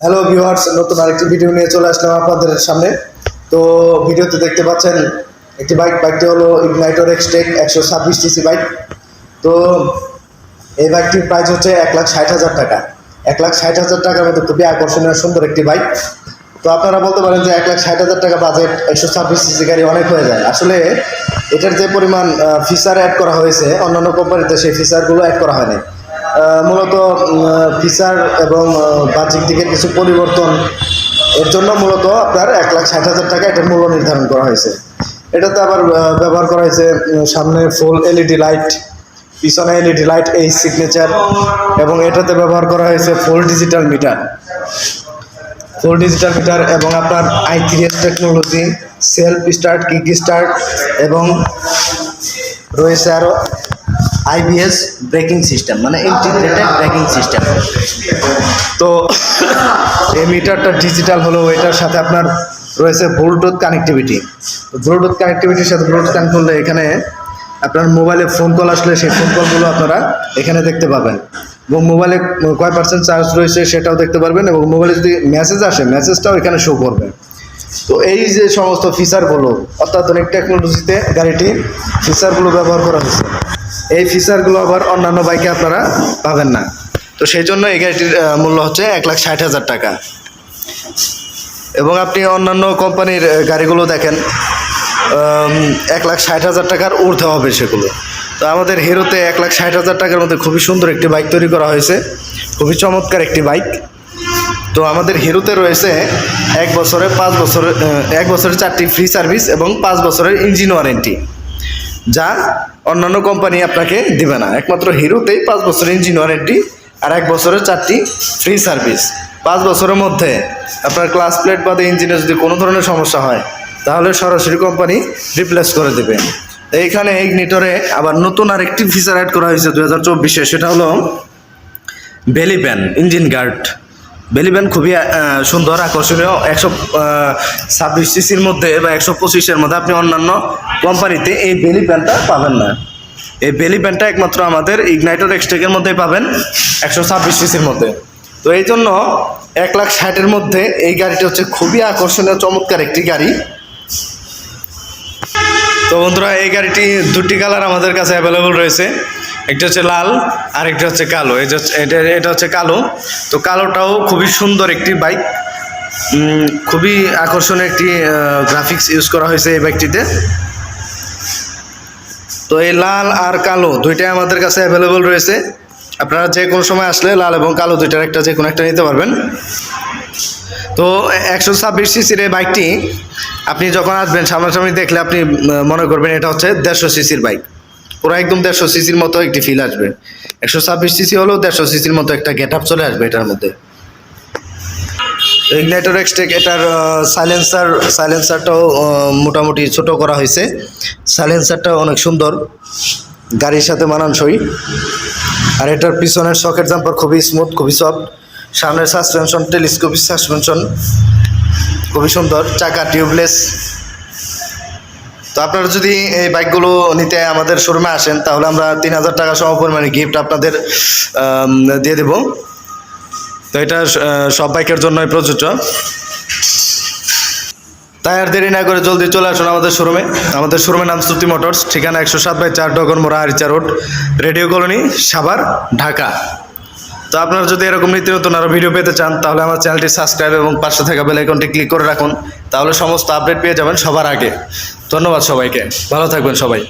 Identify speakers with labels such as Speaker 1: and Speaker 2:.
Speaker 1: Hello viewers, নতুন আরেকটি video নিয়ে চলে আসলাম আপনাদের সামনে। তো ভিডিওতে দেখতে পাচ্ছেন একটি বাইকটি হলো ইগনাইটর এক্সটেক 126 সিসি বাইক। তো এই বাইকটির প্রাইস হচ্ছে 1,60,000 টাকা। 1,60,000 টাকার মধ্যে খুবই আকর্ষণীয় সুন্দর একটি বাইক। তো আপনারা বলতে পারেন যে 1,60,000 টাকা বাজেট 126 সিসি গাড়ি অনেক হয়ে যায়। আসলে এটার যে পরিমাণ ফিচার অ্যাড করা হয়েছে অন্যান্য কোম্পানিতে সেই ফিচারগুলো অ্যাড করা হয়নি। মূলত ফিচার এবং বাহ্যিক দিকের কিছু পরিবর্তন এর জন্য মূলত আপনার 1,60,000 টাকা এটার মূল্য নির্ধারণ করা হয়েছে। এটাতে আবার ব্যবহার করা হয়েছে সামনে ফুল এলইডি লাইট, পিছনে এলইডি লাইট, এই সিগনেচার, এবং এটাতে ব্যবহার করা হয়েছে ফুল ডিজিটাল মিটার এবং আপনার i3s technology, self start, kick start, এবং রয়েছে আরও আইবিএস ব্রেকিং সিস্টেম, মানে ইন্টিগ্রেটেড ব্রেকিং সিস্টেম। তো এই মিটারটা ডিজিটাল হলো, এটার সাথে আপনার রয়েছে ব্লুটুথ কানেক্টিভিটির সাথে ব্লুটুথ কানেক্ট করলে এখানে আপনার মোবাইলে ফোন কল আসলে সেই ফোন কলগুলো আপনারা এখানে দেখতে পাবেন, এবং মোবাইলে কয় পার্সেন্ট চার্জ রয়েছে সেটাও দেখতে পারবেন, এবং মোবাইলে যদি মেসেজ আসে মেসেজটাও এখানে শো করবে। তো এই যে সমস্ত ফিচারগুলো অত্যাধুনিক টেকনোলজিতে গাড়িটি ফিচারগুলো ব্যবহার করা হয়েছে, এই ফিচারগুলো আবার অন্যান্য বাইকে আপনারা পাবেন না। তো সেই জন্য এই গাড়িটির মূল্য হচ্ছে 1,60,000 টাকা। এবং আপনি অন্যান্য কোম্পানির গাড়িগুলো দেখেন 1,60,000 টাকার ঊর্ধ্বে হবে সেগুলো। তো আমাদের হিরোতে 1,60,000 টাকার মধ্যে খুবই সুন্দর একটি বাইক তৈরি করা হয়েছে, খুবই চমৎকার একটি বাইক। তো আমাদের হিরোতে রয়েছে 1 বছরের 4টি ফ্রি সার্ভিস এবং 5 বছরের ইঞ্জিন ওয়ারেন্টি, যা অন্যান্য কোম্পানি আপনাকে দিবে না। একমাত্র হিরোতেই 5 বছরের ইঞ্জিন ওয়ারেন্টি আর 1 বছরের 4টি ফ্রি সার্ভিস। 5 বছরের মধ্যে আপনার ক্লাস প্লেট বাদে ইঞ্জিনে যদি কোনো ধরনের সমস্যা হয় তাহলে সরাসরি কোম্পানি রিপ্লেস করে দেবে। এইখানে ইগনিটরে আবার নতুন আরেকটি ফিচার অ্যাড করা হয়েছে 2024-এ, সেটা হলো বেলি প্যান ইঞ্জিন গার্ড। বেলি প্যান খুবই সুন্দর আকর্ষণীয়। 126 সিসির মধ্যে বা 125-এর মধ্যে আপনি অন্যান্য কোম্পানিতে এই বেলি প্যানটা পাবেন না। এই বেলি প্যানটা একমাত্র আমাদের ইগনাইটর এক্সটেকের মধ্যেই পাবেন 126 সিসির মধ্যে। তো এই জন্য 1,60,000-এর মধ্যে এই গাড়িটি হচ্ছে খুবই আকর্ষণীয় চমৎকার একটি গাড়ি। তো বন্ধুরা, এই গাড়িটি দুটি কালার আমাদের কাছে অ্যাভেলেবল রয়েছে, একটা হচ্ছে লাল আর একটা হচ্ছে কালো। এটা হচ্ছে কালো। তো কালোটাও খুবই সুন্দর একটি বাইক, খুবই আকর্ষণীয় একটি গ্রাফিক্স ইউজ করা হয়েছে এই বাইকটিতে। তো এই লাল আর কালো দুইটাই আমাদের কাছে অ্যাভেলেবল রয়েছে। আপনারা যে কোনো সময় আসলে লাল এবং কালো দুইটার একটা যে কোনো একটা নিতে পারবেন। তো 126 সিসির এই বাইকটি আপনি যখন আসবেন সামনাসামনি দেখলে আপনি মনে করবেন এটা হচ্ছে 150 সিসির বাইক। পুরো একদম 150 সিসির মতো একটি ফিল আসবে। 126 সিসি হলেও 150 সিসির মতো একটা গেট আপ চলে আসবে এটার মধ্যে। ইগনাইটর এক্সটেক, এটার সাইলেন্সারটাও মোটামুটি ছোট করা হয়েছে। সাইলেন্সারটা অনেক সুন্দর, গাড়ির সাথে মানানসই। আর এটার পিছনের সকেট জাম্পার খুবই স্মুথ, খুবই সফট। সামনের সাসপেনশন টেলিস্কোপিক সাসপেনশন, খুবই সুন্দর। চাকা টিউবলেস। তো আপনারা যদি এই বাইকগুলো নিতে আমাদের শোরুমে আসেন তাহলে আমরা 3,000 টাকা সম পরিমাণে গিফট আপনাদের দিয়ে দেব। তো এটা সব বাইকের জন্যই প্রযোজ্য। তাই আর দেরি না করে জলদি চলে আসুন আমাদের শোরুমে। আমাদের শোরুমের নাম শ্রুতি মোটরস, ঠিকানা 107/4 Dagarmora Aricha road, radio colony, Savar, Dhaka. তো আপনারা যদি এরকম নিত্য নতুন আরও ভিডিও পেতে চান তাহলে আমার চ্যানেলটি সাবস্ক্রাইব এবং পাশে থাকা বেল আইকনটি ক্লিক করে রাখুন, তাহলে সমস্ত আপডেট পেয়ে যাবেন সবার আগে। ধন্যবাদ সবাইকে, ভালো থাকবেন সবাই।